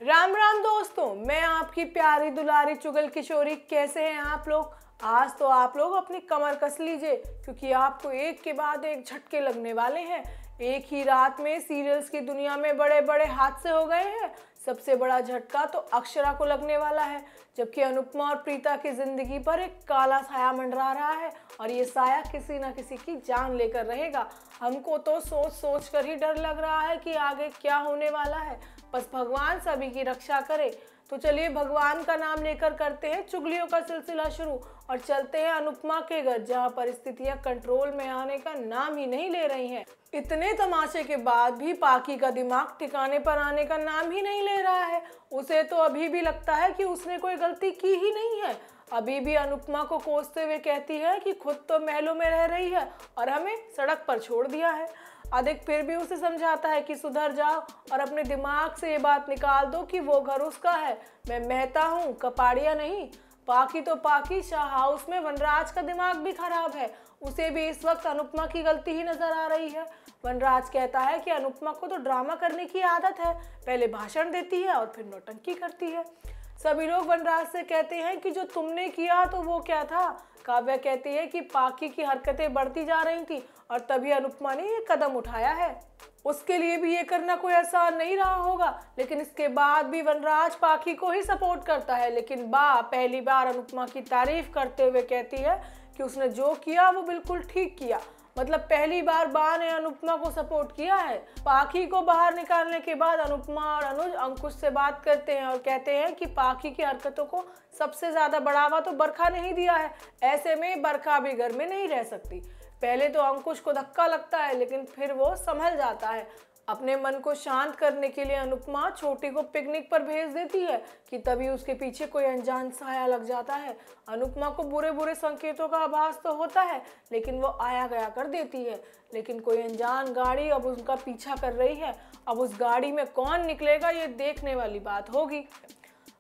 राम राम दोस्तों, मैं आपकी प्यारी दुलारी चुगल किशोरी। कैसे हैं आप लोग? आज तो आप लोग अपनी कमर कस लीजिए, क्योंकि आपको एक के बाद एक झटके लगने वाले हैं। एक ही रात में सीरियल्स की दुनिया में बड़े बड़े हादसे हो गए हैं। सबसे बड़ा झटका तो अक्षरा को लगने वाला है, जबकि अनुपमा और प्रीता की जिंदगी पर एक काला साया मंडरा रहा है और ये साया किसी न किसी की जान लेकर रहेगा। हमको तो सोच सोच कर ही डर लग रहा है कि आगे क्या होने वाला है। बस भगवान सभी की रक्षा करे। तो चलिए भगवान का नाम लेकर करते हैं चुगलियों का सिलसिला शुरू और चलते हैं अनुपमा के घर, जहां परिस्थितियां कंट्रोल में आने का नाम ही नहीं ले रही हैं। इतने तमाशे के बाद भी पाकी का दिमाग ठिकाने पर आने का नाम ही नहीं ले रहा है। उसे तो अभी भी लगता है कि उसने कोई गलती की ही नहीं है। अभी भी अनुपमा को कोसते हुए कहती है कि खुद तो महलों में रह रही है और हमें सड़क पर छोड़ दिया है। आदिक फिर भी उसे समझाता है कि सुधर जाओ और अपने दिमाग से ये बात निकाल दो कि वो घर उसका है, मैं मेहता हूँ, कपाड़िया नहीं। पाकी तो पाकी, शाह हाउस में वनराज का दिमाग भी खराब है। उसे भी इस वक्त अनुपमा की गलती ही नजर आ रही है। वनराज कहता है कि अनुपमा को तो ड्रामा करने की आदत है, पहले भाषण देती है और फिर नौटंकी करती है। सभी लोग वनराज से कहते हैं कि जो तुमने किया तो वो क्या था। काव्या कहती है कि पाकी की हरकतें बढ़ती जा रही थी और तभी अनुपमा ने ये कदम उठाया है। उसके लिए भी ये करना कोई आसान नहीं रहा होगा, लेकिन इसके बाद भी वनराज पाकी को ही सपोर्ट करता है। लेकिन बा पहली बार अनुपमा की तारीफ करते हुए कहती है कि उसने जो किया वो बिल्कुल ठीक किया। मतलब पहली बार बा ने अनुपमा को सपोर्ट किया है। पाखी को बाहर निकालने के बाद अनुपमा और अनुज अंकुश से बात करते हैं और कहते हैं कि पाखी की हरकतों को सबसे ज्यादा बढ़ावा तो बरखा ने ही दिया है, ऐसे में बरखा भी घर में नहीं रह सकती। पहले तो अंकुश को धक्का लगता है, लेकिन फिर वो संभल जाता है। अपने मन को शांत करने के लिए अनुपमा छोटी को पिकनिक पर भेज देती है कि तभी उसके पीछे कोई अनजान साया लग जाता है। अनुपमा को बुरे बुरे संकेतों का आभास तो होता है, लेकिन वो आया गया कर देती है। लेकिन कोई अनजान गाड़ी अब उनका पीछा कर रही है। अब उस गाड़ी में कौन निकलेगा, ये देखने वाली बात होगी।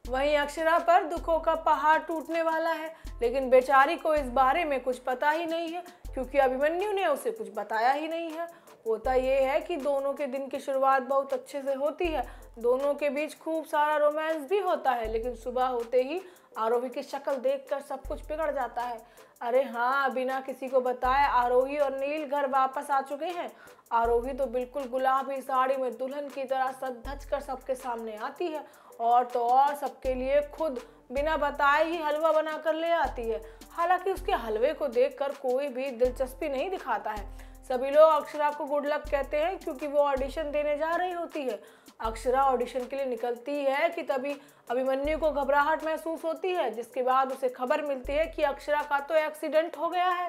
वहीं अक्षरा पर दुखों का पहाड़ टूटने वाला है, लेकिन बेचारी को इस बारे में कुछ पता ही नहीं है, क्योंकि अभिमन्यु ने उसे कुछ बताया ही नहीं है। होता यह है कि दोनों के दिन की शुरुआत बहुत अच्छे से होती है, दोनों के बीच खूब सारा रोमांस भी होता है, लेकिन सुबह होते ही आरोही की शक्ल देखकर सब कुछ बिगड़ जाता है। अरे हाँ, बिना किसी को बताए आरोही और नील घर वापस आ चुके हैं। आरोही तो बिल्कुल गुलाबी साड़ी में दुल्हन की तरह सज धज कर सबके सामने आती है, और तो और सबके लिए खुद बिना बताए ही हलवा बना कर ले आती है। हालांकि उसके हलवे को देखकर कोई भी दिलचस्पी नहीं दिखाता है। सभी लोग अक्षरा को गुड लक कहते हैं, क्योंकि वो ऑडिशन देने जा रही होती है। अक्षरा ऑडिशन के लिए निकलती है कि तभी अभिमन्यु को घबराहट महसूस होती है, जिसके बाद उसे खबर मिलती है कि अक्षरा का तो एक्सीडेंट हो गया है।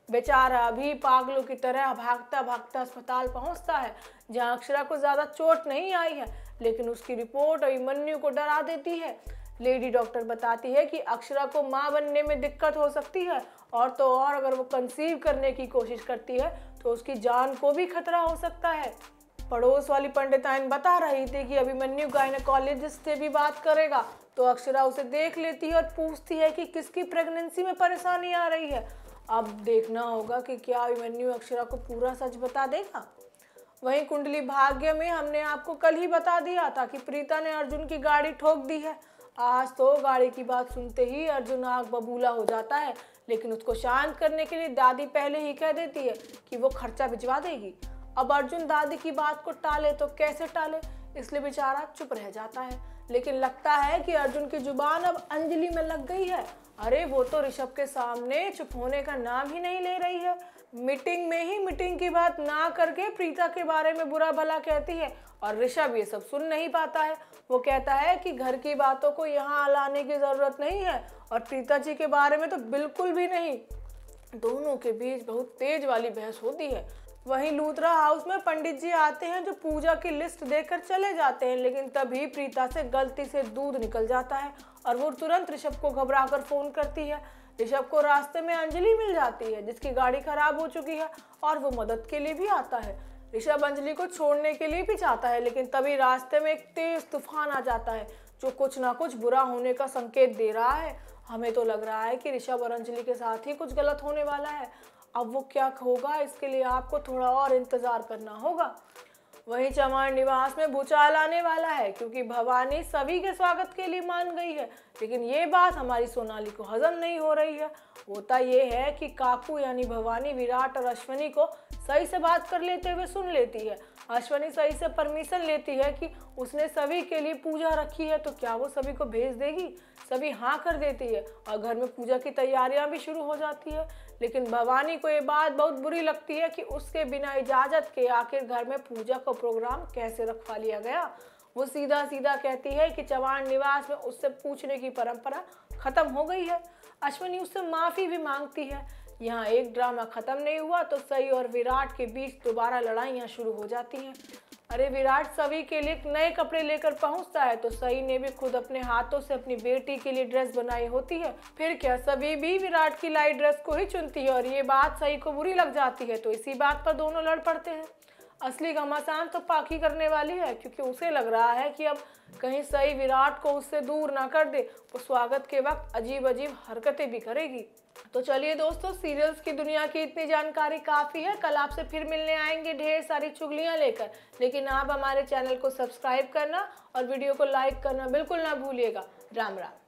बेचारा अभी पागलों की तरह भागता भागता अस्पताल पहुंचता है, जहां अक्षरा को ज्यादा चोट नहीं आई है, लेकिन उसकी रिपोर्ट अभिमन्यु को डरा देती है। लेडी डॉक्टर बताती है कि अक्षरा को मां बनने में दिक्कत हो सकती है, और तो और अगर वो कंसीव करने की कोशिश करती है तो उसकी जान को भी खतरा हो सकता है। पड़ोस वाली पंडिताइन बता रही थी कि अभिमन्यु गायनेकोलॉजिस्ट से भी बात करेगा, तो अक्षरा उसे देख लेती है और पूछती है कि किसकी प्रेगनेंसी में परेशानी आ रही है। अब देखना होगा कि क्या अभिमन्यु अक्षरा को पूरा सच बता देगा। वहीं कुंडली भाग्य में हमने आपको कल ही बता दिया था कि प्रीता ने अर्जुन की गाड़ी ठोक दी है। आज तो गाड़ी की बात सुनते ही अर्जुन आग बबूला हो जाता है, लेकिन उसको शांत करने के लिए दादी पहले ही कह देती है कि वो खर्चा भिजवा देगी। अब अर्जुन दादी की बात को टाले तो कैसे टाले, इसलिए बेचारा चुप रह जाता है। लेकिन लगता है कि अर्जुन की जुबान अब अंजलि में लग गई है। अरे वो तो ऋषभ के सामने चुप होने का नाम ही नहीं ले रही है। मीटिंग में ही मीटिंग की बात ना करके प्रीता के बारे में बुरा भला कहती है, और ऋषभ ये सब सुन नहीं पाता है। वो कहता है कि घर की बातों को यहाँ लाने की जरूरत नहीं है, और प्रीता जी के बारे में तो बिल्कुल भी नहीं। दोनों के बीच बहुत तेज वाली बहस होती है। वहीं लूथरा हाउस में पंडित जी आते हैं, जो पूजा की लिस्ट देकर चले जाते हैं, लेकिन तभी प्रीता से गलती से दूध निकल जाता है और वो तुरंत ऋषभ को घबराकर फोन करती है। ऋषभ को रास्ते में अंजलि मिल जाती है, जिसकी गाड़ी खराब हो चुकी है, और वो मदद के लिए भी आता है। ऋषभ अंजलि को छोड़ने के लिए भी चाहता है, लेकिन तभी रास्ते में एक तेज तूफान आ जाता है, जो कुछ ना कुछ बुरा होने का संकेत दे रहा है। हमें तो लग रहा है कि ऋषभ और अंजलि के साथ ही कुछ गलत होने वाला है। अब वो क्या होगा, इसके लिए आपको थोड़ा और इंतजार करना होगा। वहीं चमार निवास में भूचाल आने वाला है क्योंकि भवानी सभी के स्वागत के लिए मान गई है, लेकिन ये बात हमारी सोनाली को हजम नहीं हो रही है। होता ये है कि काकू यानी भवानी विराट और अश्वनी को सही से बात कर लेते हुए सुन लेती है। अश्वनी सही से परमिशन लेती है कि उसने सभी के लिए पूजा रखी है, तो क्या वो सभी को भेज देगी। सभी हाँ कर देती है और घर में पूजा की तैयारियां भी शुरू हो जाती है। लेकिन भवानी को ये बात बहुत बुरी लगती है कि उसके बिना इजाज़त के आखिर घर में पूजा का प्रोग्राम कैसे रखवा लिया गया। वो सीधा सीधा कहती है कि चमार निवास में उससे पूछने की परंपरा खत्म हो गई है। अश्वनी उससे माफ़ी भी मांगती है। यहाँ एक ड्रामा खत्म नहीं हुआ तो सई और विराट के बीच दोबारा लड़ाइयाँ शुरू हो जाती हैं। अरे विराट सभी के लिए नए कपड़े लेकर पहुंचता है तो सई ने भी खुद अपने हाथों से अपनी बेटी के लिए ड्रेस बनाई होती है। फिर क्या सभी भी विराट की लाई ड्रेस को ही चुनती है और ये बात सई को बुरी लग जाती है, तो इसी बात पर दोनों लड़ पड़ते हैं। असली घमासान तो पाखी करने वाली है क्योंकि उसे लग रहा है कि अब कहीं सई विराट को उससे दूर ना कर दे, वो स्वागत के वक्त अजीब अजीब हरकतें भी करेगी। तो चलिए दोस्तों, सीरियल्स की दुनिया की इतनी जानकारी काफ़ी है। कल आपसे फिर मिलने आएंगे ढेर सारी चुगलियां लेकर, लेकिन आप हमारे चैनल को सब्सक्राइब करना और वीडियो को लाइक करना बिल्कुल ना भूलिएगा। राम राम।